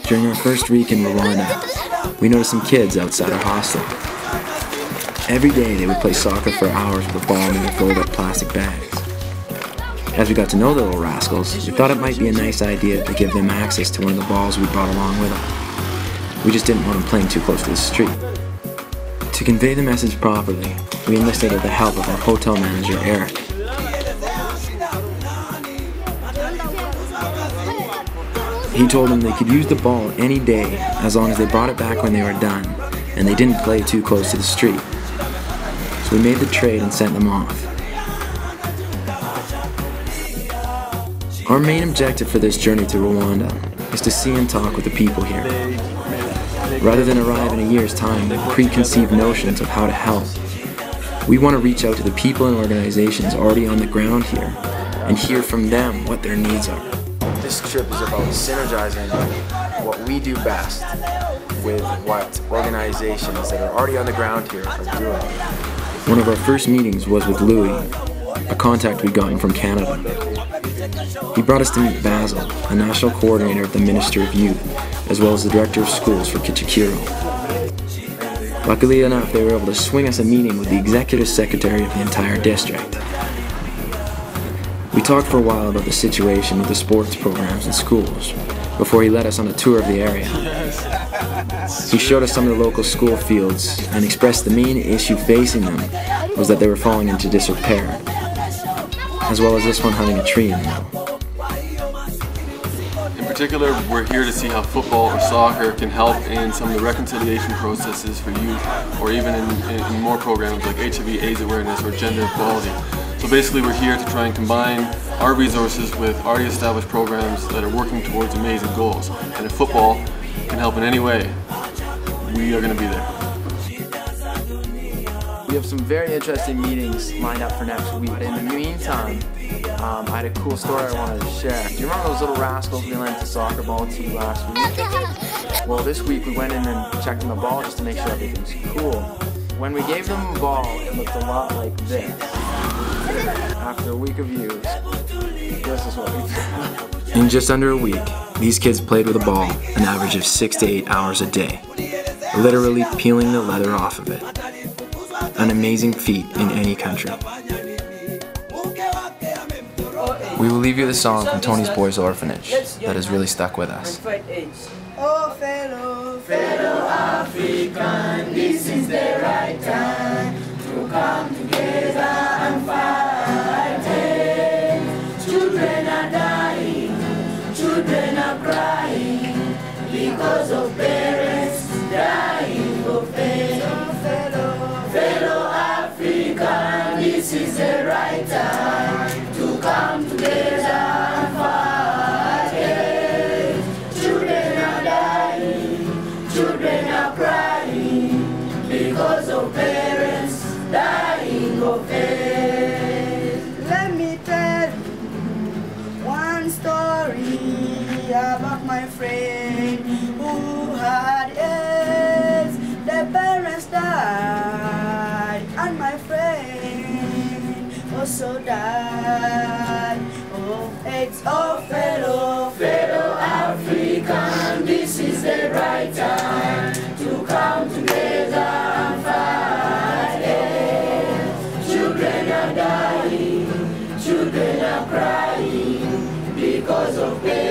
During our first week in Rwanda, we noticed some kids outside our hostel. Every day they would play soccer for hours with a ball made of rolled up plastic bags. As we got to know the little rascals, we thought it might be a nice idea to give them access to one of the balls we brought along with us. We just didn't want them playing too close to the street. To convey the message properly, we enlisted the help of our hotel manager, Eric. He told them they could use the ball any day as long as they brought it back when they were done and they didn't play too close to the street. So we made the trade and sent them off. Our main objective for this journey to Rwanda is to see and talk with the people here, rather than arrive in a year's time with preconceived notions of how to help. We want to reach out to the people and organizations already on the ground here and hear from them what their needs are. This trip is about synergizing what we do best with what organizations that are already on the ground here are doing. One of our first meetings was with Louis, a contact we'd gotten from Canada. He brought us to meet Basil, a national coordinator of the Ministry of Youth, as well as the director of schools for Kichikiro. Luckily enough, they were able to swing us a meeting with the executive secretary of the entire district. We talked for a while about the situation with the sports programs in schools before he led us on a tour of the area. He showed us some of the local school fields and expressed the main issue facing them was that they were falling into disrepair, as well as this one having a tree in them. In particular, we're here to see how football or soccer can help in some of the reconciliation processes for youth, or even in more programs like HIV/AIDS awareness or gender equality. So basically we're here to try and combine our resources with already established programs that are working towards amazing goals. And if football can help in any way, we are going to be there. We have some very interesting meetings lined up for next week. In the meantime, I had a cool story I wanted to share. Do you remember those little rascals we lent the soccer ball to last week? Well, this week we went in and checked on the ball just to make sure everything's cool. When we gave them a ball, it looked a lot like this. After a week of use, this is what we found. In just under a week, these kids played with a ball an average of 6 to 8 hours a day, literally peeling the leather off of it. An amazing feat in any country. We will leave you the song from Tony's Boys Orphanage that has really stuck with us. Oh, fellow African, this is the right time to come together and fight it. Children are dying, children are crying because of parents dying of pain. Fellow African, this is the right time to come together and fight it. Children are dying, children are crying because of parents dying of pain. Let me tell you one story about my friend who had AIDS. The parents died and my friend also died of AIDS. Oh, fellow African, this is the right time to come together and fight it. Children are dying, children are crying because of pain.